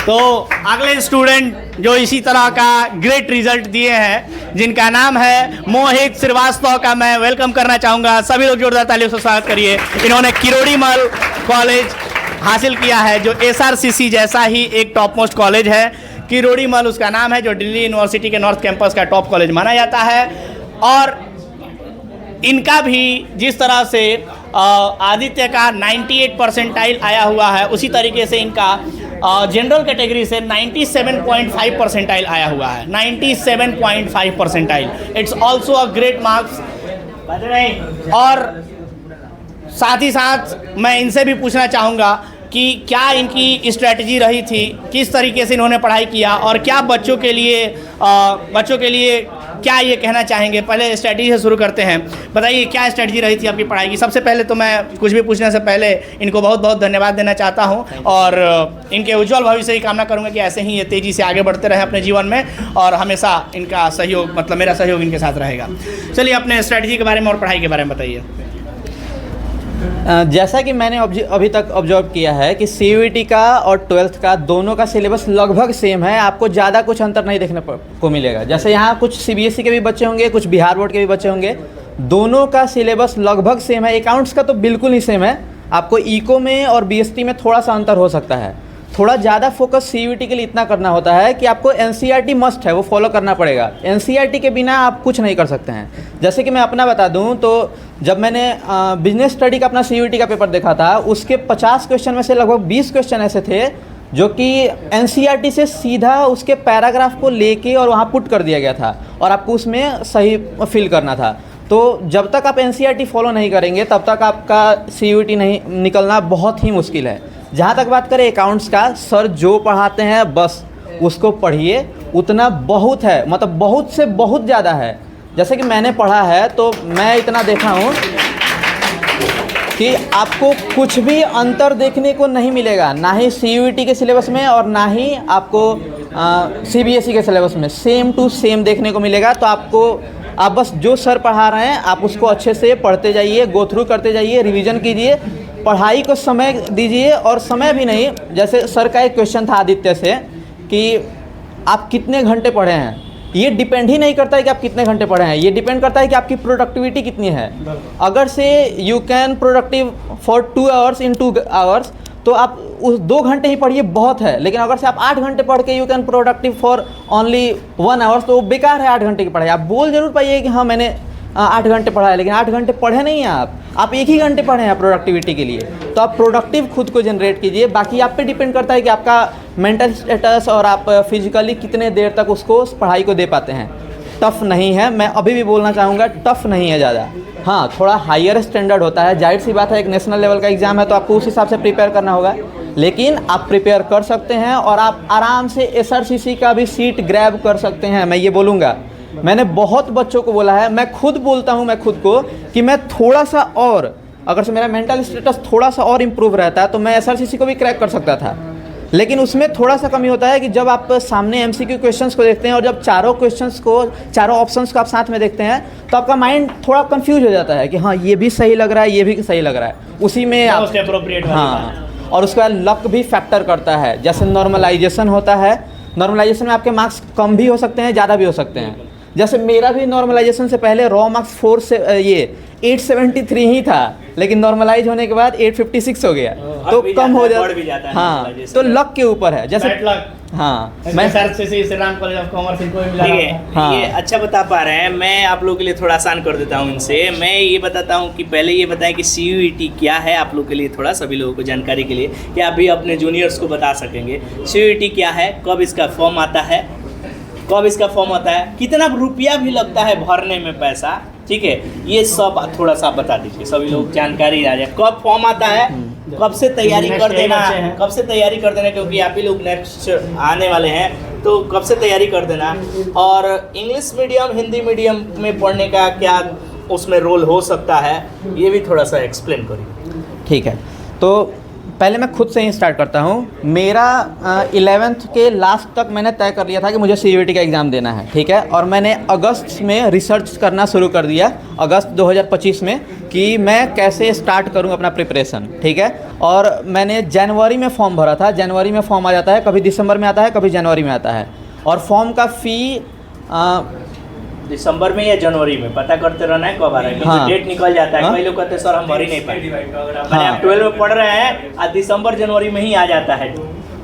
तो अगले स्टूडेंट जो इसी तरह का ग्रेट रिजल्ट दिए हैं, जिनका नाम है मोहित श्रीवास्तव, का मैं वेलकम करना चाहूँगा। सभी लोग जोरदार तालियों से स्वागत करिए। इन्होंने किरोड़ीमल कॉलेज हासिल किया है, जो SRCC जैसा ही एक टॉप मोस्ट कॉलेज है। किरोड़ीमल उसका नाम है, जो दिल्ली यूनिवर्सिटी के नॉर्थ कैंपस का टॉप कॉलेज माना जाता है। और इनका भी जिस तरह से आदित्य का 98 परसेंटाइल आया हुआ है, उसी तरीके से इनका जनरल कैटेगरी से 97.5 परसेंटाइल आया हुआ है। 97.5 percentile, it's also a great marks. और साथ ही साथ मैं इनसे भी पूछना चाहूँगा कि क्या इनकी स्ट्रैटेजी रही थी, किस तरीके से इन्होंने पढ़ाई किया, और क्या बच्चों के लिए क्या ये कहना चाहेंगे। पहले स्ट्रैटेजी से शुरू करते हैं। बताइए क्या स्ट्रैटेजी रही थी आपकी पढ़ाई की। सबसे पहले तो मैं कुछ भी पूछने से पहले इनको बहुत बहुत धन्यवाद देना चाहता हूं, और इनके उज्जवल भविष्य की कामना करूंगा कि ऐसे ही ये तेज़ी से आगे बढ़ते रहें अपने जीवन में, और हमेशा इनका सहयोग, मतलब मेरा सहयोग इनके साथ रहेगा। चलिए अपने स्ट्रैटेजी के बारे में और पढ़ाई के बारे में बताइए। जैसा कि मैंने अभी तक ऑब्जर्व किया है कि CUET का और 12th का दोनों का सिलेबस लगभग सेम है। आपको ज़्यादा कुछ अंतर नहीं देखने को मिलेगा। जैसे यहाँ कुछ CBSE के भी बच्चे होंगे, कुछ बिहार बोर्ड के भी बच्चे होंगे, दोनों का सिलेबस लगभग सेम है। अकाउंट्स का तो बिल्कुल ही सेम है। आपको इको में और BST में थोड़ा सा अंतर हो सकता है। थोड़ा ज़्यादा फोकस CUET के लिए इतना करना होता है कि आपको NCERT मस्ट है, वो फॉलो करना पड़ेगा। NCERT के बिना आप कुछ नहीं कर सकते हैं। जैसे कि मैं अपना बता दूं तो जब मैंने बिजनेस स्टडी का अपना CUET का पेपर देखा था, उसके 50 क्वेश्चन में से लगभग 20 क्वेश्चन ऐसे थे जो कि NCERT से सीधा उसके पैराग्राफ को लेके और वहाँ पुट कर दिया गया था, और आपको उसमें सही फिल करना था। तो जब तक आप NCERT फॉलो नहीं करेंगे तब तक आपका CUET नहीं निकलना बहुत ही मुश्किल है। जहाँ तक बात करें अकाउंट्स का, सर जो पढ़ाते हैं बस उसको पढ़िए, उतना बहुत है, मतलब बहुत से बहुत ज़्यादा है। जैसे कि मैंने पढ़ा है तो मैं इतना देखा हूँ कि आपको कुछ भी अंतर देखने को नहीं मिलेगा, ना ही CUET के सिलेबस में और ना ही आपको CBSE के सिलेबस में। सेम टू सेम देखने को मिलेगा। तो आप बस जो सर पढ़ा रहे हैं आप उसको अच्छे से पढ़ते जाइए, गो थ्रू करते जाइए, रिवीजन कीजिए, पढ़ाई को समय दीजिए। और समय भी नहीं, जैसे सर का एक क्वेश्चन था आदित्य से कि आप कितने घंटे पढ़े हैं। ये डिपेंड ही नहीं करता है कि आप कितने घंटे पढ़े हैं, ये डिपेंड करता है कि आपकी प्रोडक्टिविटी कितनी है। अगर से you can productive for 2 hours in 2 hours, तो आप उस 2 घंटे ही पढ़िए, बहुत है। लेकिन अगर से आप 8 घंटे पढ़ के you can productive for only 1 hours, तो बेकार है 8 घंटे की पढ़ाई। आप बोल जरूर पाइए कि हाँ मैंने 8 घंटे पढ़ा है, लेकिन 8 घंटे पढ़े नहीं हैं आप 1 ही घंटे पढ़े हैं प्रोडक्टिविटी के लिए। तो आप प्रोडक्टिव खुद को जनरेट कीजिए। बाकी आप पे डिपेंड करता है कि आपका मेंटल स्टेटस और आप फिजिकली कितने देर तक उसको पढ़ाई को दे पाते हैं। टफ़ नहीं है, मैं अभी भी बोलना चाहूँगा, टफ़ नहीं है ज़्यादा। हाँ, थोड़ा हायर स्टैंडर्ड होता है, जाहिर सी बात है, एक नेशनल लेवल का एग्ज़ाम है तो आपको उस हिसाब से प्रिपेयर करना होगा। लेकिन आप प्रिपेयर कर सकते हैं और आप आराम से SRCC का भी सीट ग्रैब कर सकते हैं। मैं ये बोलूँगा, मैंने बहुत बच्चों को बोला है, मैं खुद बोलता हूँ, मैं खुद को, कि मैं थोड़ा सा और, अगर से मेरा मेंटल स्टेटस थोड़ा सा और इम्प्रूव रहता तो मैं SRCC को भी क्रैक कर सकता था। लेकिन उसमें थोड़ा सा कमी होता है कि जब आप सामने MCQ क्वेश्चंस को देखते हैं और जब चारों ऑप्शंस को आप साथ में देखते हैं तो आपका माइंड थोड़ा कंफ्यूज हो जाता है कि हाँ ये भी सही लग रहा है, ये भी सही लग रहा है, उसी में आप हाँ। और उसके बाद लक भी फैक्टर करता है। जैसे नॉर्मलाइजेशन होता है, नॉर्मलाइजेशन में आपके मार्क्स कम भी हो सकते हैं, ज़्यादा भी हो सकते हैं। जैसे मेरा भी नॉर्मलाइजेशन से पहले रॉ मार्क्स 873 ही था, लेकिन नॉर्मलाइज होने के बाद 856 हो गया, तो कम हो जाता है। हाँ, तो लक के ऊपर है। जैसे हाँ, मैं श्रीराम कॉलेज ऑफ कॉमर्स इनको भी मिला है। हाँ, ये अच्छा बता पा रहे हैं। मैं आप लोगों के लिए थोड़ा आसान कर देता हूँ इनसे। मैं ये बताता हूँ कि पहले ये बताएं कि CUET क्या है, आप लोग के लिए थोड़ा, सभी लोगों को जानकारी के लिए, कि आप भी अपने जूनियर्स को बता सकेंगे CUET क्या है, कब इसका फॉर्म आता है, कितना रुपया भी लगता है भरने में पैसा, ठीक है, ये सब थोड़ा सा बता दीजिए, सभी लोग जानकारी आ जाए। कब फॉर्म आता है, कब से तैयारी कर देना, क्योंकि आप ही लोग नेक्स्ट आने वाले हैं, तो कब से तैयारी कर देना। और इंग्लिश मीडियम, हिंदी मीडियम में पढ़ने का क्या उसमें रोल हो सकता है, ये भी थोड़ा सा एक्सप्लेन करिए। ठीक है, तो पहले मैं खुद से ही स्टार्ट करता हूँ। मेरा 11th के लास्ट तक मैंने तय कर लिया था कि मुझे CUET का एग्ज़ाम देना है, ठीक है। और मैंने अगस्त में रिसर्च करना शुरू कर दिया, अगस्त 2025 में, कि मैं कैसे स्टार्ट करूँ अपना प्रिपरेशन, ठीक है। और मैंने जनवरी में फॉर्म भरा था। जनवरी में फॉर्म आ जाता है, कभी दिसंबर में आता है, कभी जनवरी में आता है। और फॉर्म का फ़ी दिसंबर में या जनवरी में पता करते रहना है कब आ रहा है, क्योंकि हाँ। डेट निकल जाता है। हाँ। कई लोग कहते हैं सर हम भर ही नहीं पाए, मैंने हाँ। आप 12 में पढ़ रहे हैं और दिसंबर जनवरी में ही आ जाता है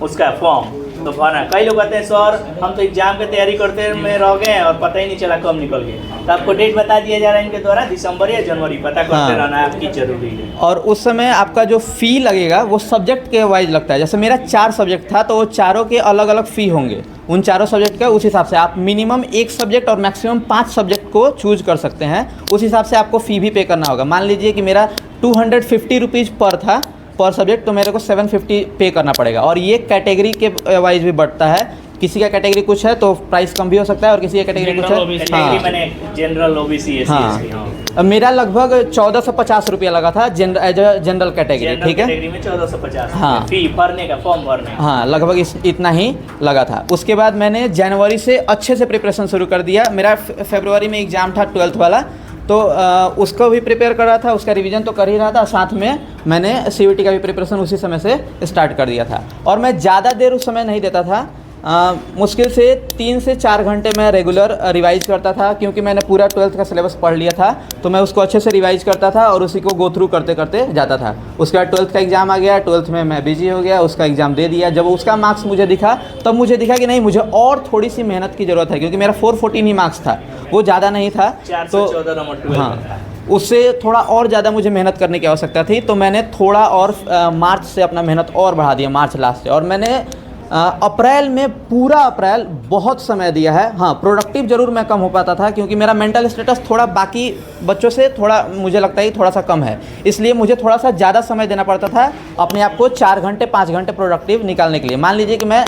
उसका फॉर्म, तो भरना। कई लोग कहते हैं सर हम तो एग्जाम की तैयारी करते में रह गए और पता ही नहीं चला कब निकल गए। तो आपको डेट बता दिया जा रहा है इनके द्वारा, दिसंबर या जनवरी पता करते हाँ। रहना है, आपकी जरूरी है। और उस समय आपका जो फ़ी लगेगा वो सब्जेक्ट के वाइज लगता है। जैसे मेरा 4 सब्जेक्ट था, तो वो चारों के अलग अलग फ़ी होंगे। उन चारों सब्जेक्ट का उस हिसाब से आप मिनिमम 1 सब्जेक्ट और मैक्सिमम 5 सब्जेक्ट को चूज कर सकते हैं। उस हिसाब से आपको फ़ी भी पे करना होगा। मान लीजिए कि मेरा 250 रुपीज़ पर था पर सब्जेक्ट, तो मेरे को 750 पे करना पड़ेगा। और ये कैटेगरी के वाइज भी बढ़ता है। किसी का कैटेगरी कुछ है तो प्राइस कम भी हो सकता है, और किसी का कैटेगरी कुछ है। कैटेगरी मैंने जनरल ओबीसी एससी एसटी। हाँ, मेरा लगभग 1450 रुपया लगा था एज अ जनरल कैटेगरी, ठीक है। कैटेगरी में 1450 हाँ। फी भरने का, फॉर्म भरने का। हाँ, लगभग इतना ही लगा था। उसके बाद मैंने जनवरी से अच्छे से प्रिपरेशन शुरू कर दिया। मेरा फरवरी में एग्ज़ाम था 12th वाला, तो उसको भी प्रिपेयर कर रहा था, उसका रिवीजन तो कर ही रहा था, साथ में मैंने CUET का भी प्रिपरेशन उसी समय से स्टार्ट कर दिया था। और मैं ज़्यादा देर उस समय नहीं देता था, मुश्किल से 3 से 4 घंटे मैं रेगुलर रिवाइज करता था, क्योंकि मैंने पूरा 12th का सिलेबस पढ़ लिया था। तो मैं उसको अच्छे से रिवाइज करता था और उसी को गो थ्रू करते करते जाता था। उसके बाद 12th का एग्ज़ाम आ गया, 12th में मैं बिजी हो गया, उसका एग्ज़ाम दे दिया। जब उसका मार्क्स मुझे दिखा, तब मुझे दिखा कि नहीं, मुझे और थोड़ी सी मेहनत की ज़रूरत है, क्योंकि मेरा 414 ही मार्क्स था, वो ज़्यादा नहीं था। 4 से तो 14 नंबर 12 हाँ, उससे थोड़ा और ज़्यादा मुझे मेहनत करने की आवश्यकता थी। तो मैंने थोड़ा और मार्च से अपना मेहनत और बढ़ा दिया, मार्च लास्ट से। और मैंने अप्रैल में पूरा अप्रैल बहुत समय दिया है। हाँ, प्रोडक्टिव ज़रूर मैं कम हो पाता था, क्योंकि मेरा मेंटल स्टेटस थोड़ा बाकी बच्चों से थोड़ा मुझे लगता है थोड़ा सा कम है, इसलिए मुझे थोड़ा सा ज़्यादा समय देना पड़ता था अपने आप को 4 घंटे 5 घंटे प्रोडक्टिव निकालने के लिए। मान लीजिए कि मैं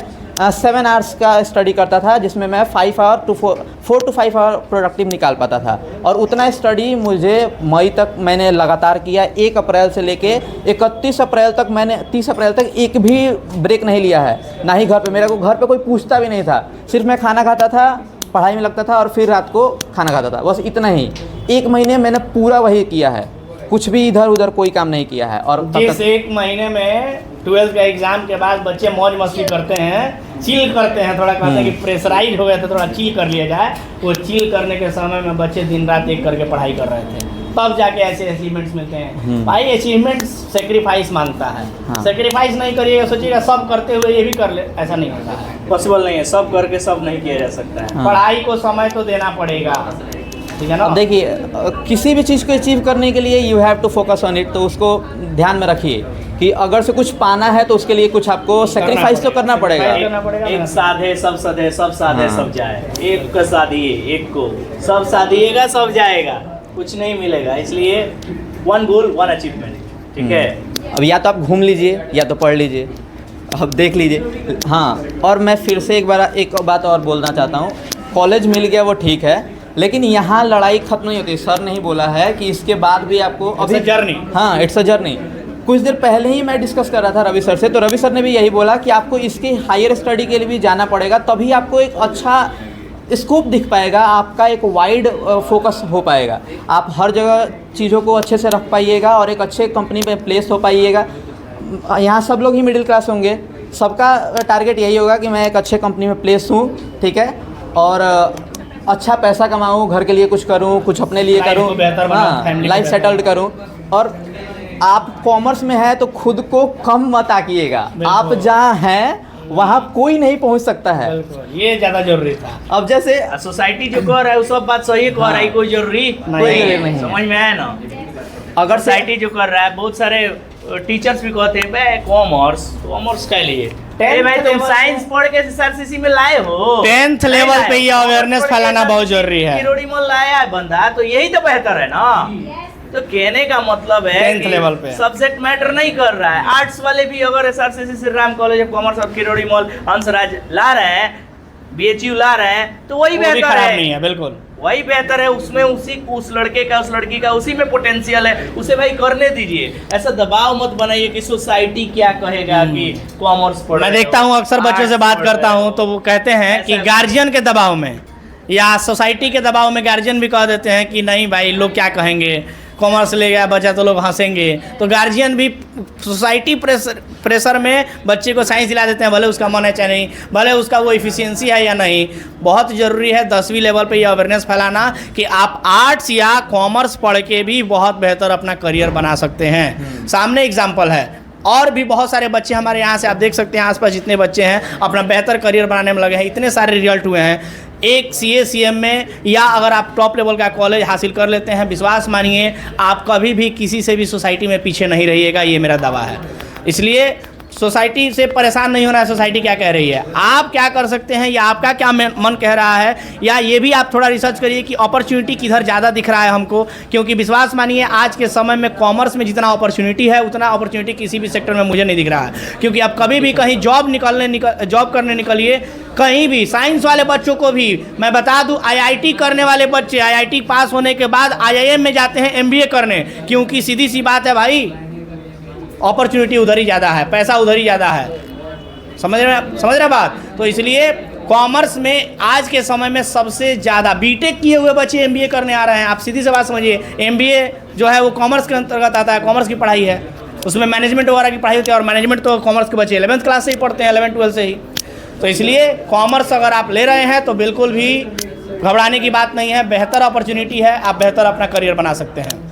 7 आवर्स का स्टडी करता था, जिसमें मैं 4 to 5 आवर प्रोडक्टिव निकाल पाता था। और उतना स्टडी मुझे मई तक मैंने लगातार किया। 1 अप्रैल से लेके 31 अप्रैल तक मैंने 30 अप्रैल तक एक भी ब्रेक नहीं लिया है, ना ही घर पे। मेरे को घर पे कोई पूछता भी नहीं था, सिर्फ मैं खाना खाता था, पढ़ाई में लगता था और फिर रात को खाना खाता था, बस इतना ही। 1 महीने मैंने पूरा वही किया है, कुछ भी इधर उधर कोई काम नहीं किया है। और जिस 1 महीने में 12th का एग्जाम के बाद बच्चे मौज मस्ती करते हैं, चिल करते हैं, थोड़ा कहते हैं कि प्रेशराइज हो गया तो थोड़ा चिल कर लिया जाए, वो चिल करने के समय में बच्चे दिन रात एक करके पढ़ाई कर रहे थे, तब जाके ऐसे अचीवमेंट्स मिलते हैं। भाई अचीवमेंट्स सेक्रीफाइस मांगता है। हाँ। सेक्रीफाइस नहीं करिएगा, सोचिएगा सब करते हुए ये भी कर ले, ऐसा नहीं होता है। पॉसिबल नहीं है, सब करके सब नहीं किया जा सकता है। हाँ। पढ़ाई को समय तो देना पड़ेगा, ठीक है ना। अब देखिए, किसी भी चीज़ को अचीव करने के लिए you have to focus on it. तो उसको ध्यान में रखिए कि अगर से कुछ पाना है तो उसके लिए कुछ आपको सेक्रीफाइस तो करना पड़ेगा। एक साधे सब सधे, सब साधे हाँ। सब जाए। एक को साधिए, एक को सब साधिएगा, सब जाएगा, कुछ नहीं मिलेगा। इसलिए 1 गोल 1 अचीवमेंट, ठीक है। अब या तो आप घूम लीजिए या तो पढ़ लीजिए, अब देख लीजिए। हाँ, और मैं फिर से एक बात और बोलना चाहता हूँ। कॉलेज मिल गया वो ठीक है, लेकिन यहाँ लड़ाई खत्म नहीं होती। सर ने ही बोला है कि इसके बाद भी आपको अभी जर्नी। हाँ, इट्स अ जर्नी। कुछ देर पहले ही मैं डिस्कस कर रहा था रवि सर से, तो रवि सर ने भी यही बोला कि आपको इसके हायर स्टडी के लिए भी जाना पड़ेगा, तभी आपको एक अच्छा स्कोप दिख पाएगा, आपका एक वाइड फोकस हो पाएगा, आप हर जगह चीज़ों को अच्छे से रख पाइएगा और एक अच्छे कंपनी पे प्लेस हो पाइएगा। यहाँ सब लोग ही मिडिल क्लास होंगे, सबका टारगेट यही होगा कि मैं एक अच्छे कंपनी में प्लेस हूँ, ठीक है, और अच्छा पैसा कमाऊँ, घर के लिए कुछ करूँ, कुछ अपने लिए लाइफ करूँ, को बेहतर बनाऊं, हाँ, फैमिली को लाइफ बेहतर सेटल्ड करूँ। और आप कॉमर्स में हैं तो खुद को कम मत आकिएगा, आप जहाँ हैं वहाँ कोई नहीं पहुँच सकता है। बिल्कुल, ये ज़्यादा जरूरी था। अब जैसे सोसाइटी जो कह रहा है वो सब बात सही कह रहा है, कोई जरूरी नहीं। समझ में आया ना। अगर सोसाइटी जो कर रहा है, बहुत सारे टीचर्स भी कहते हैं भाई कॉमर्स के लिए भाई तुम साइंस पढ़ के SRCC में लाए हो, 10th लेवल पे ये अवेयरनेस फैलाना बहुत जरूरी है। किरोड़ी मॉल लाया है बंदा, तो यही तो बेहतर है ना। तो कहने का मतलब है 10th लेवल पे सब्जेक्ट मैटर नहीं कर रहा है। आर्ट्स वाले भी अगर SRCC Shri Ram college of commerce और किरोड़ी मॉल हंसराज ला रहे हैं, BHU ला रहे हैं तो वही वो भी बेहतर खराब है, नहीं है, बिल्कुल वही बेहतर है। उसमें उस लड़के का, उस लड़की का उसी में पोटेंशियल है, उसे भाई करने दीजिए। ऐसा दबाव मत बनाइए कि सोसाइटी क्या कहेगा कि कॉमर्स पढ़ मैं रहे देखता हो, हूँ अक्सर बच्चों से आर्ट्स बात पढ़ करता रहे हूँ हो। तो वो कहते हैं कि ऐसा- गार्जियन के दबाव में या सोसाइटी के दबाव में गार्जियन भी कह देते हैं कि नहीं भाई लोग क्या कहेंगे, कॉमर्स ले गया बच्चा तो लोग हंसेंगे, तो गार्जियन भी सोसाइटी प्रेशर में बच्चे को साइंस दिला देते हैं, भले उसका मन है चाहे नहीं, भले उसका वो इफिशियंसी है या नहीं। बहुत ज़रूरी है 10वीं लेवल पे ये अवेयरनेस फैलाना कि आप आर्ट्स या कॉमर्स पढ़ के भी बहुत बेहतर अपना करियर बना सकते हैं। सामने एग्जाम्पल है, और भी बहुत सारे बच्चे हमारे यहाँ से आप देख सकते हैं, आसपास जितने बच्चे हैं अपना बेहतर करियर बनाने में लगे हैं, इतने सारे रिजल्ट हुए हैं। एक CA CM में या अगर आप टॉप लेवल का कॉलेज हासिल कर लेते हैं, विश्वास मानिए आप कभी भी किसी से भी सोसाइटी में पीछे नहीं रहिएगा, ये मेरा दावा है। इसलिए सोसाइटी से परेशान नहीं होना है, सोसाइटी क्या कह रही है, आप क्या कर सकते हैं या आपका क्या मन कह रहा है, या ये भी आप थोड़ा रिसर्च करिए कि अपॉर्चुनिटी किधर ज़्यादा दिख रहा है हमको। क्योंकि विश्वास मानिए आज के समय में कॉमर्स में जितना अपॉर्चुनिटी है उतना अपॉर्चुनिटी किसी भी सेक्टर में मुझे नहीं दिख रहा है। क्योंकि आप कभी भी कहीं जॉब करने निकलिए, कहीं भी साइंस वाले बच्चों को भी मैं बता दूं, IIT करने वाले बच्चे IIT पास होने के बाद IIM में जाते हैं MBA करने, क्योंकि सीधी सी बात है भाई अपॉर्चुनिटी उधर ही ज़्यादा है, पैसा उधर ही ज़्यादा है। समझ रहे बात। तो इसलिए कॉमर्स में आज के समय में सबसे ज़्यादा बीटेक किए हुए बच्चे MBA करने आ रहे हैं। आप सीधी सी बात समझिए, MBA जो है वो कॉमर्स के अंतर्गत आता है, कॉमर्स की पढ़ाई है, उसमें मैनेजमेंट वगैरह की पढ़ाई होती है, और मैनेजमेंट तो कॉमर्स के बच्चे 11th क्लास से ही पढ़ते हैं, 11 12 से ही। तो इसलिए कॉमर्स अगर आप ले रहे हैं तो बिल्कुल भी घबराने की बात नहीं है, बेहतर अपॉर्चुनिटी है, आप बेहतर अपना करियर बना सकते हैं।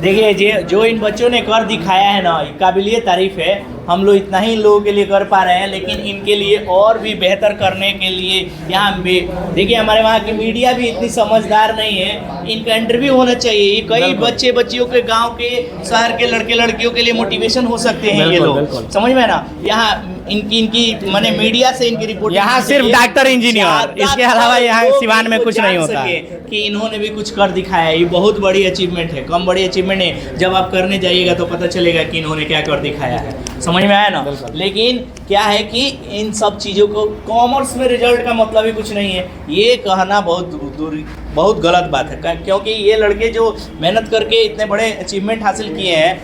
देखिए जो इन बच्चों ने कर दिखाया है ना, काबिलियत तारीफ है। हम लोग इतना ही लोगों के लिए कर पा रहे हैं, लेकिन इनके लिए और भी बेहतर करने के लिए यहाँ देखिए हमारे वहाँ की मीडिया भी इतनी समझदार नहीं है, इनका इंटरव्यू होना चाहिए। ये कई बच्चे बच्चियों के, गांव के, शहर के लड़के लड़कियों के लिए मोटिवेशन हो सकते हैं ये लोग, समझ में ना। यहाँ इनकी माने मीडिया से इनकी रिपोर्ट, यहाँ सिर्फ डॉक्टर इंजीनियर, इसके अलावा यहाँ सिवान में कुछ नहीं होता है कि इन्होंने भी कुछ कर दिखाया। ये बहुत बड़ी अचीवमेंट है, कम बड़ी अचीवमेंट है। जब आप करने जाइएगा तो पता चलेगा कि इन्होंने क्या कर दिखाया है, समझ में आया ना। लेकिन क्या है कि इन सब चीज़ों को कॉमर्स में रिजल्ट का मतलब ही कुछ नहीं है, ये कहना बहुत गलत बात है। क्योंकि ये लड़के जो मेहनत करके इतने बड़े अचीवमेंट हासिल किए हैं,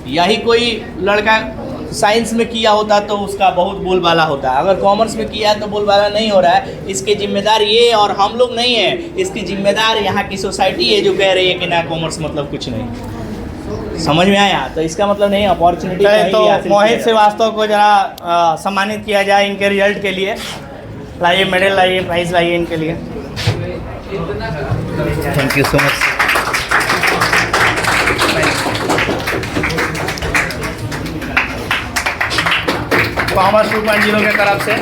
यही कोई लड़का साइंस में किया होता तो उसका बहुत बोलबाला होता। अगर कॉमर्स में किया है तो बोलबाला नहीं हो रहा है। इसके जिम्मेदार ये और हम लोग नहीं है, इसकी जिम्मेदार यहाँ की सोसाइटी है जो कह रही है कि ना कॉमर्स मतलब कुछ नहीं। समझ में आया? तो इसका मतलब नहीं अपॉर्चुनिटी तो मोहित श्रीवास्तव को जरा सम्मानित किया जाए इनके रिजल्ट के लिए। लाइए मेडल, लाइए प्राइज, लाइए इनके लिए। Thank you so much. Commerce 2.0 के तरफ से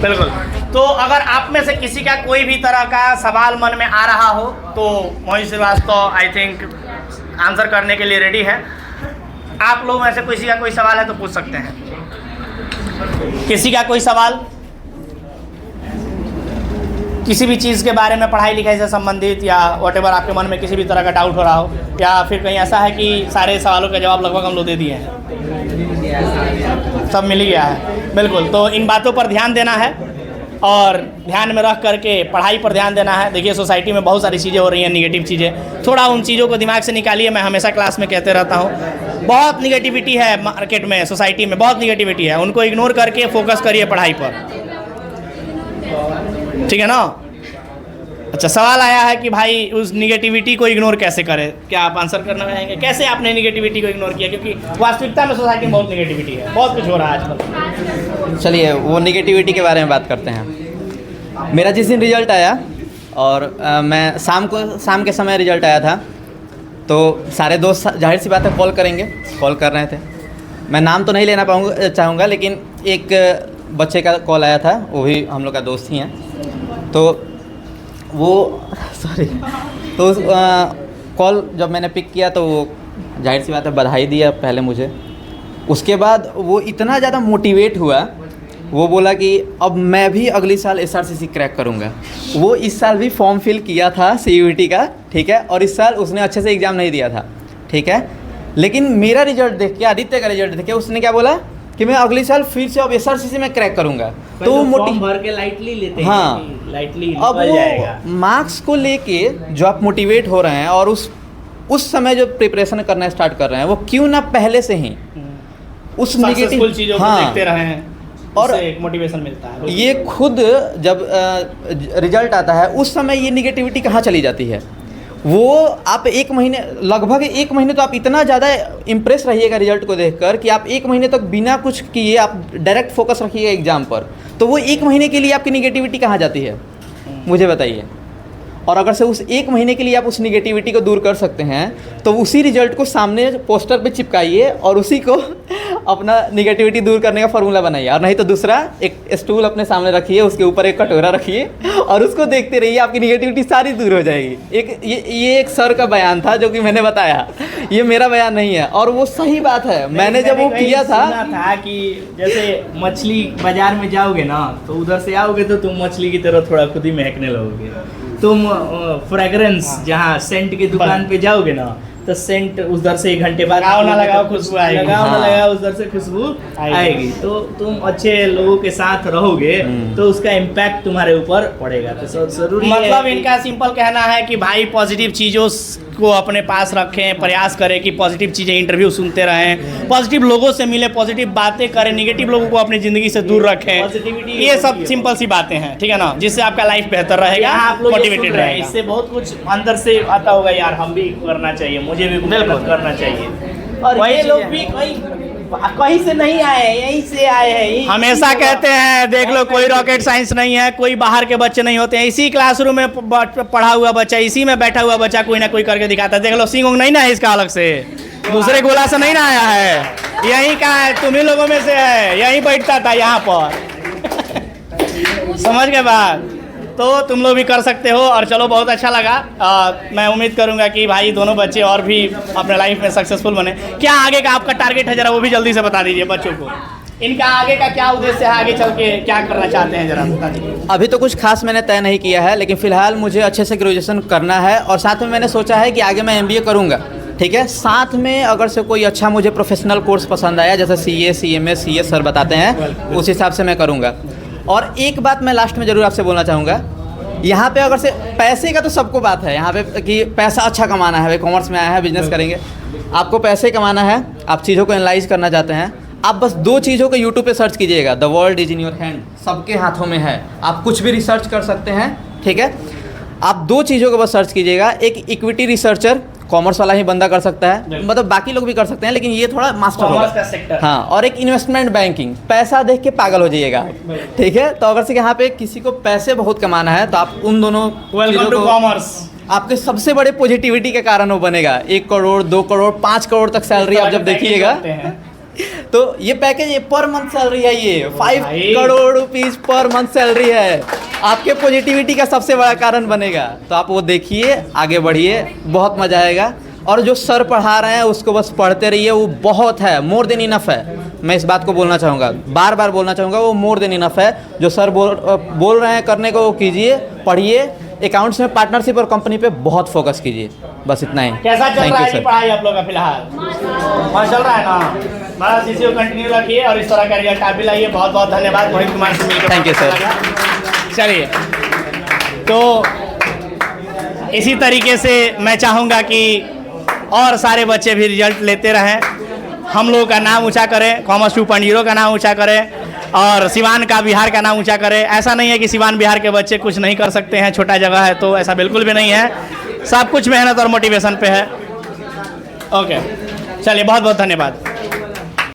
बिल्कुल। तो अगर आप में से किसी का कोई भी तरह का सवाल मन में आ रहा हो तो मोहित श्रीवास्तव आई थिंक आंसर करने के लिए रेडी है। आप लोग में से किसी का कोई सवाल है तो पूछ सकते हैं। किसी का कोई सवाल किसी भी चीज़ के बारे में, पढ़ाई लिखाई से संबंधित या व्हाटएवर आपके मन में किसी भी तरह का डाउट हो रहा हो, या फिर कहीं ऐसा है कि सारे सवालों का जवाब लगभग हम लोग दे दिए हैं, सब मिल गया है। बिल्कुल, तो इन बातों पर ध्यान देना है और ध्यान में रख करके पढ़ाई पर ध्यान देना है। देखिए सोसाइटी में बहुत सारी चीज़ें हो रही हैं, निगेटिव चीज़ें, थोड़ा उन चीज़ों को दिमाग से निकालिए। मैं हमेशा क्लास में कहते रहता हूँ, बहुत निगेटिविटी है मार्केट में, सोसाइटी में बहुत निगेटिविटी है, उनको इग्नोर करके फोकस करिए पढ़ाई पर, ठीक है ना। अच्छा, सवाल आया है कि भाई उस निगेटिविटी को इग्नोर कैसे करें, क्या आप आंसर करना चाहेंगे? कैसे आपने निगेटिविटी को इग्नोर किया? क्योंकि वास्तविकता में सोसाइटी में बहुत निगेटिविटी है, बहुत कुछ हो रहा है आजकल। चलिए वो निगेटिविटी के बारे में बात करते हैं। मेरा जिस दिन रिजल्ट आया और मैं शाम के समय रिजल्ट आया था, तो सारे दोस्त जाहिर सी बात है कॉल कर रहे थे। मैं नाम तो नहीं लेना चाहूँगा, लेकिन एक बच्चे का कॉल आया था, वो भी हम लोग का दोस्त ही हैं। तो वो तो कॉल जब मैंने पिक किया तो वो जाहिर सी बात है बधाई दिया पहले मुझे। उसके बाद वो इतना ज़्यादा मोटिवेट हुआ, वो बोला कि अब मैं भी अगली साल SRCC क्रैक करूँगा। वो इस साल भी फॉर्म फिल किया था CUET का, ठीक है, और इस साल उसने अच्छे से एग्ज़ाम नहीं दिया था, ठीक है। लेकिन मेरा रिजल्ट देख के, आदित्य का रिजल्ट देख के उसने क्या बोला कि मैं अगले साल फिर से अब SRCC में क्रैक करूंगा। तो फॉर्म भर के लाइटली लेते हैं, हाँ, लाइटली अब निकल जाएगा। वो मार्क्स को लेके जो आप मोटिवेट हो रहे हैं और उस समय जो प्रिपरेशन करना स्टार्ट कर रहे हैं, वो क्यों ना पहले से ही उस सक्सेसफुल चीजों को हाँ, देखते रहे और उससे एक मोटिवेशन मिलता है। ये खुद जब रिजल्ट आता है उस समय ये निगेटिविटी कहाँ चली जाती है। वो आप एक महीने, लगभग 1 महीने तो आप इतना ज़्यादा इम्प्रेस रहिएगा रिजल्ट को देखकर कि आप 1 महीने तक बिना कुछ किए आप डायरेक्ट फोकस रखिएगा एग्जाम पर, तो वो 1 महीने के लिए आपकी निगेटिविटी कहाँ जाती है, मुझे बताइए। और अगर से उस 1 महीने के लिए आप उस निगेटिविटी को दूर कर सकते हैं तो उसी रिजल्ट को सामने पोस्टर पे चिपकाइए और उसी को अपना निगेटिविटी दूर करने का फॉर्मूला बनाइए। और नहीं तो दूसरा एक स्टूल अपने सामने रखिए, उसके ऊपर एक कटोरा रखिए और उसको देखते रहिए, आपकी निगेटिविटी सारी दूर हो जाएगी। ये एक सर का बयान था जो कि मैंने बताया, ये मेरा बयान नहीं है और वो सही बात है। मैंने जब वो किया था कि जैसे मछली बाजार में जाओगे ना तो उधर से आओगे तो तुम मछली की तरह थोड़ा खुद ही महकने लगोगे। तुम फ्रेग्रेंस जहाँ सेंट की दुकान पे जाओगे ना तो सेंट उधर से 1 घंटे बाद लगाओ ना लगाओ खुशबू आएगी, लगाओ ना लगाओ उधर से खुशबू आएगी। तो तुम अच्छे लोगों के साथ रहोगे तो उसका इम्पैक्ट तुम्हारे ऊपर पड़ेगा। तो जरूरी मतलब है इनका सिंपल कहना है कि भाई पॉजिटिव चीज़ों को अपने पास रखें, प्रयास करें कि पॉजिटिव चीज़ें, इंटरव्यू सुनते रहें, पॉजिटिव लोगों से मिले, पॉजिटिव बातें करें, नेगेटिव लोगों को अपनी ज़िंदगी से दूर रखें। Positivity ये सब सिंपल सी बातें हैं, ठीक है ना, जिससे आपका लाइफ बेहतर रहेगा, यहाँ आप लोग मोटिवेटेड रहेगा। इससे बहुत कुछ अंदर से आता होगा, यार हम भी करना चाहिए, मुझे भी मेहनत करना चाहिए। और वही ये लोग चीज़ भी कहीं से नहीं आए हैं, यहीं से आए हैं। हमेशा कहते हैं देख लो कोई रॉकेट साइंस नहीं है, कोई बाहर के बच्चे नहीं होते हैं, इसी क्लासरूम में पढ़ा हुआ बच्चा, इसी में बैठा हुआ बच्चा कोई ना कोई करके दिखाता है। देख लो सिंग नहीं ना है इसका अलग से, दूसरे गोला से नहीं ना आया है, यहीं का है, तुम्ही लोगों में से है, यहीं बैठता था यहाँ पर। समझ के बाद तो तुम लोग भी कर सकते हो। और चलो बहुत अच्छा लगा, मैं उम्मीद करूंगा कि भाई दोनों बच्चे और भी अपने लाइफ में सक्सेसफुल बने। क्या आगे का आपका टारगेट है, जरा वो भी जल्दी से बता दीजिए बच्चों को। इनका आगे का क्या उद्देश्य है, आगे चल के क्या करना चाहते हैं, जरा बता दीजिए। अभी तो कुछ खास मैंने तय नहीं किया है, लेकिन फ़िलहाल मुझे अच्छे से ग्रेजुएशन करना है और साथ में मैंने सोचा है कि आगे मैं MBA करूँगा, ठीक है। साथ में अगर से कोई अच्छा मुझे प्रोफेशनल कोर्स पसंद आया, जैसे CA, CMA, CS सर बताते हैं, उस हिसाब से मैं करूँगा। और एक बात मैं लास्ट में ज़रूर आपसे बोलना चाहूँगा, यहाँ पे अगर से पैसे का तो सबको बात है यहाँ पे कि पैसा अच्छा कमाना है, भाई कॉमर्स में आया है बिजनेस करेंगे, आपको पैसे कमाना है, आप चीज़ों को एनालाइज करना चाहते हैं, आप बस 2 चीज़ों को यूट्यूब पे सर्च कीजिएगा, the world is in your hand, सबके हाथों में है, आप कुछ भी रिसर्च कर सकते हैं, ठीक है। आप 2 चीज़ों को बस सर्च कीजिएगा, एक इक्विटी रिसर्चर, कॉमर्स वाला ही बंदा कर सकता है, मतलब बाकी लोग भी कर सकते हैं लेकिन ये थोड़ा मास्टर कॉमर्स का होगा, सेक्टर। हाँ। और एक इन्वेस्टमेंट बैंकिंग, पैसा देख के पागल हो जाइएगा, ठीक है। तो अगर से यहाँ पे किसी को पैसे बहुत कमाना है तो आप उन दोनों वेलकम टू कॉमर्स। आपके सबसे बड़े पॉजिटिविटी के कारण वो बनेगा। 1 करोड़ 2 करोड़ 5 करोड़ तक सैलरी आप जब देखिएगा तो ये पैकेज ये पर मंथ सैलरी है, ये 5 crore rupees per month salary है, आपके पॉजिटिविटी का सबसे बड़ा कारण बनेगा। तो आप वो देखिए, आगे बढ़िए, बहुत मजा आएगा। और जो सर पढ़ा रहे हैं उसको बस पढ़ते रहिए, वो बहुत है, मोर देन इनफ है। मैं इस बात को बोलना चाहूँगा, बार बार बोलना चाहूँगा, वो मोर देन इनफ है। जो सर बोल रहे हैं करने को वो कीजिए, पढ़िए, अकाउंट्स में पार्टनरशिप और कंपनी पे बहुत फोकस कीजिए, बस इतना ही। कैसा चल Thank रहा you, है जी sir. पढ़ाई आप लोग का फिलहाल? बहुत चल रहा है ना, बड़ा CCO कंटिन्यू रखिए और इस तरह का रिजल्ट आप भी लाइए। बहुत बहुत धन्यवाद मोहित कुमार से मिलकर। Thank you, sir. चलिए, तो इसी तरीके से मैं चाहूँगा कि और सारे बच्चे भी रिजल्ट लेते रहें, हम लोगों का नाम ऊंचा करें, कॉमर्स 2.0 का नाम ऊंचा करें और सिवान का, बिहार का नाम ऊंचा करें। ऐसा नहीं है कि सिवान बिहार के बच्चे कुछ नहीं कर सकते हैं, छोटा जगह है, तो ऐसा बिल्कुल भी नहीं है, सब कुछ मेहनत और मोटिवेशन पे है। ओके, चलिए बहुत बहुत धन्यवाद।